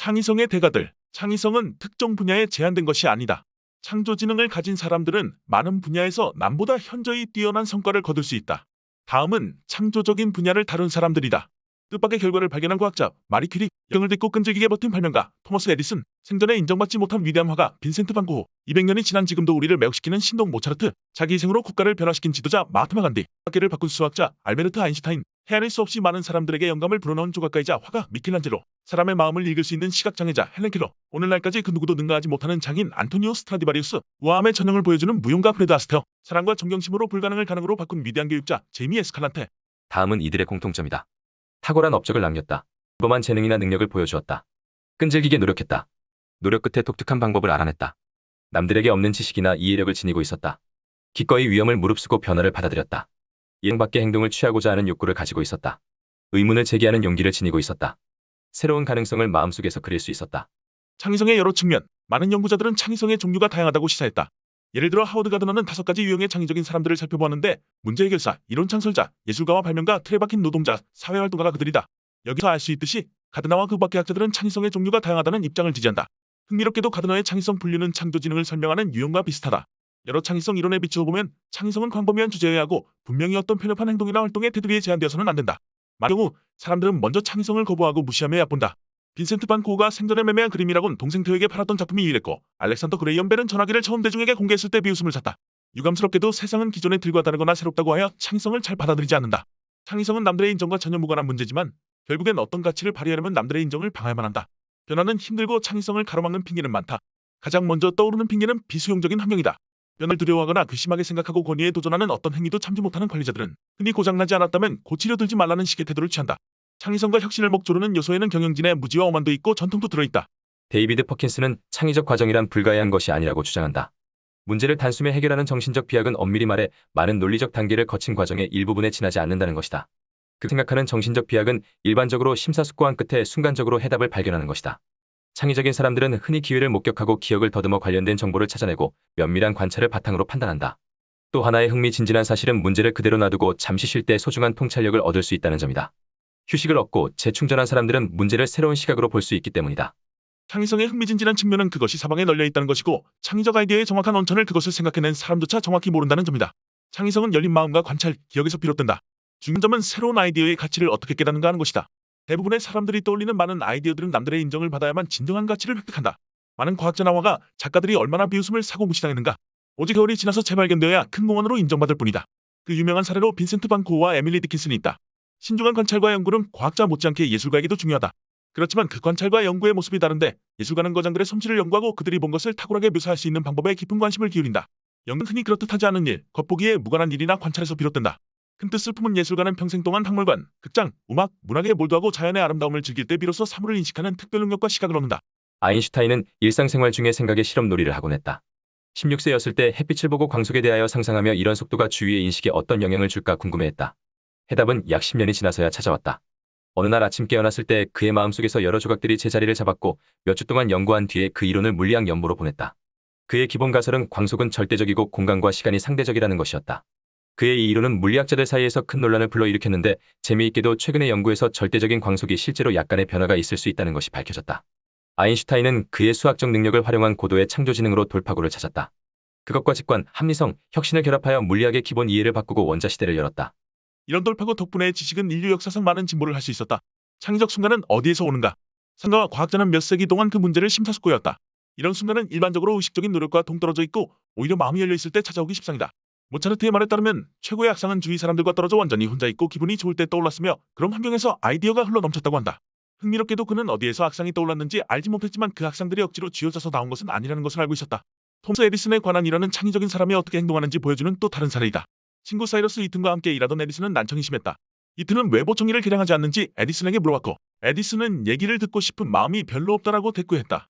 창의성의 대가들. 창의성은 특정 분야에 제한된 것이 아니다. 창조지능을 가진 사람들은 많은 분야에서 남보다 현저히 뛰어난 성과를 거둘 수 있다. 다음은 창조적인 분야를 다룬 사람들이다. 뜻밖의 결과를 발견한 과학자 마리 퀴리, 영을 딛고 끈질기게 버틴 발명가 토머스 에디슨, 생전에 인정받지 못한 위대한 화가 빈센트 반 고흐, 200년이 지난 지금도 우리를 매혹시키는 신동 모차르트, 자기 희생으로 국가를 변화시킨 지도자 마하트마 간디, 학계를 바꾼 수학자 알베르트 아인슈타인, 헤아릴 수 없이 많은 사람들에게 영감을 불어넣은 조각가이자 화가 미켈란젤로, 사람의 마음을 읽을 수 있는 시각장애자 헬렌 켈러, 오늘날까지 그 누구도 능가하지 못하는 장인 안토니오 스트라디바리우스, 우아함의 전형을 보여주는 무용가 프레드 아스테어, 사랑과 존경심으로 불가능을 가능으로 바꾼 위대한 교육자 제이미 에스칼란테. 다음은 이들의 공통점이다. 탁월한 업적을 남겼다. 범한 재능이나 능력을 보여주었다. 끈질기게 노력했다. 노력 끝에 독특한 방법을 알아냈다. 남들에게 없는 지식이나 이해력을 지니고 있었다. 기꺼이 위험을 무릅쓰고 변화를 받아들였다. 이행밖의 행동을 취하고자 하는 욕구를 가지고 있었다. 의문을 제기하는 용기를 지니고 있었다. 새로운 가능성을 마음속에서 그릴 수 있었다. 창의성의 여러 측면. 많은 연구자들은 창의성의 종류가 다양하다고 시사했다. 예를 들어 하워드 가드너는 5가지 유형의 창의적인 사람들을 살펴보았는데 문제 해결사, 이론 창설자, 예술가와 발명가, 틀에 박힌 노동자, 사회활동가가 그들이다. 여기서 알 수 있듯이 가드너와 그 밖의 학자들은 창의성의 종류가 다양하다는 입장을 지지한다. 흥미롭게도 가드너의 창의성 분류는 창조지능을 설명하는 유형과 비슷하다. 여러 창의성 이론에 비추어 보면 창의성은 광범위한 주제여야 하고 분명히 어떤 편협한 행동이나 활동의 테두리에 제한되어서는 안 된다. 만약 경우 사람들은 먼저 창의성을 거부하고 무시하며 얕본다. 빈센트 반 고흐가 생전에 매매한 그림이라곤 동생 테오에게 팔았던 작품이 유일했고 알렉산더 그레이엄 벨은 전화기를 처음 대중에게 공개했을 때 비웃음을 샀다. 유감스럽게도 세상은 기존의 틀과 다르거나 새롭다고 하여 창의성을 잘 받아들이지 않는다. 창의성은 남들의 인정과 전혀 무관한 문제지만 결국엔 어떤 가치를 발휘하려면 남들의 인정을 방해만 한다. 변화는 힘들고 창의성을 가로막는 핑계는 많다. 가장 먼저 떠오르는 핑계는 비수용적인 환경이다. 변을 두려워하거나 괘씸하게 생각하고 권위에 도전하는 어떤 행위도 참지 못하는 관리자들은 흔히 고장나지 않았다면 고치려 들지 말라는 식의 태도를 취한다. 창의성과 혁신을 목조르는 요소에는 경영진의 무지와 오만도 있고 전통도 들어있다. 데이비드 퍼킨스는 창의적 과정이란 불가해한 것이 아니라고 주장한다. 문제를 단숨에 해결하는 정신적 비약은 엄밀히 말해 많은 논리적 단계를 거친 과정의 일부분에 지나지 않는다는 것이다. 그 생각하는 정신적 비약은 일반적으로 심사숙고한 끝에 순간적으로 해답을 발견하는 것이다. 창의적인 사람들은 흔히 기회를 목격하고 기억을 더듬어 관련된 정보를 찾아내고 면밀한 관찰을 바탕으로 판단한다. 또 하나의 흥미진진한 사실은 문제를 그대로 놔두고 잠시 쉴 때 소중한 통찰력을 얻을 수 있다는 점이다. 휴식을 얻고 재충전한 사람들은 문제를 새로운 시각으로 볼 수 있기 때문이다. 창의성의 흥미진진한 측면은 그것이 사방에 널려 있다는 것이고 창의적 아이디어의 정확한 원천을 그것을 생각해낸 사람조차 정확히 모른다는 점이다. 창의성은 열린 마음과 관찰, 기억에서 비롯된다. 중요한 점은 새로운 아이디어의 가치를 어떻게 깨닫는가 하는 것이다. 대부분의 사람들이 떠올리는 많은 아이디어들은 남들의 인정을 받아야만 진정한 가치를 획득한다. 많은 과학자나 화가, 작가들이 얼마나 비웃음을 사고 무시당했는가. 오직 세월이 지나서 재발견되어야 큰 공헌으로 인정받을 뿐이다. 그 유명한 사례로 빈센트 반 고흐와 에밀리 디킨슨이 있다. 신중한 관찰과 연구는 과학자 못지않게 예술가에게도 중요하다. 그렇지만 그 관찰과 연구의 모습이 다른데 예술가는 거장들의 솜씨를 연구하고 그들이 본 것을 탁월하게 묘사할 수 있는 방법에 깊은 관심을 기울인다. 연구는 흔히 그렇듯하지 않은 일, 겉보기에 무관한 일이나 관찰에서 비롯된다. 큰 뜻을 품은 예술가는 평생 동안 박물관, 극장, 음악, 문학에 몰두하고 자연의 아름다움을 즐길 때 비로소 사물을 인식하는 특별 능력과 시각을 얻는다. 아인슈타인은 일상생활 중에 생각의 실험놀이를 하곤 했다. 16세였을 때 햇빛을 보고 광속에 대하여 상상하며 이런 속도가 주위의 인식에 어떤 영향을 줄까 궁금해했다. 해답은 약 10년이 지나서야 찾아왔다. 어느 날 아침 깨어났을 때 그의 마음속에서 여러 조각들이 제자리를 잡았고 몇 주 동안 연구한 뒤에 그 이론을 물리학 연보로 보냈다. 그의 기본 가설은 광속은 절대적이고 공간과 시간이 상대적이라는 것이었다. 그의 이 이론은 물리학자들 사이에서 큰 논란을 불러일으켰는데 재미있게도 최근의 연구에서 절대적인 광속이 실제로 약간의 변화가 있을 수 있다는 것이 밝혀졌다. 아인슈타인은 그의 수학적 능력을 활용한 고도의 창조지능으로 돌파구를 찾았다. 그것과 직관, 합리성, 혁신을 결합하여 물리학의 기본 이해를 바꾸고 원자시대를 열었다. 이런 돌파구 덕분에 지식은 인류 역사상 많은 진보를 할 수 있었다. 창의적 순간은 어디에서 오는가? 상가와 과학자는 몇 세기 동안 그 문제를 심사숙고해왔다. 이런 순간은 일반적으로 의식적인 노력과 동떨어져 있고 오히려 마음이 열려 있을 때 찾아오기 십상이다. 모차르트의 말에 따르면 최고의 악상은 주위 사람들과 떨어져 완전히 혼자 있고 기분이 좋을 때 떠올랐으며 그런 환경에서 아이디어가 흘러넘쳤다고 한다. 흥미롭게도 그는 어디에서 악상이 떠올랐는지 알지 못했지만 그 악상들이 억지로 쥐어짜서 나온 것은 아니라는 것을 알고 있었다. 톰스 에디슨에 관한 일화는 창의적인 사람이 어떻게 행동하는지 보여주는 또 다른 사례이다. 친구 사이러스 이튼과 함께 일하던 에디슨은 난청이 심했다. 이튼은 왜 보청기를 개량하지 않는지 에디슨에게 물어봤고 에디슨은 얘기를 듣고 싶은 마음이 별로 없다라고 대꾸했다.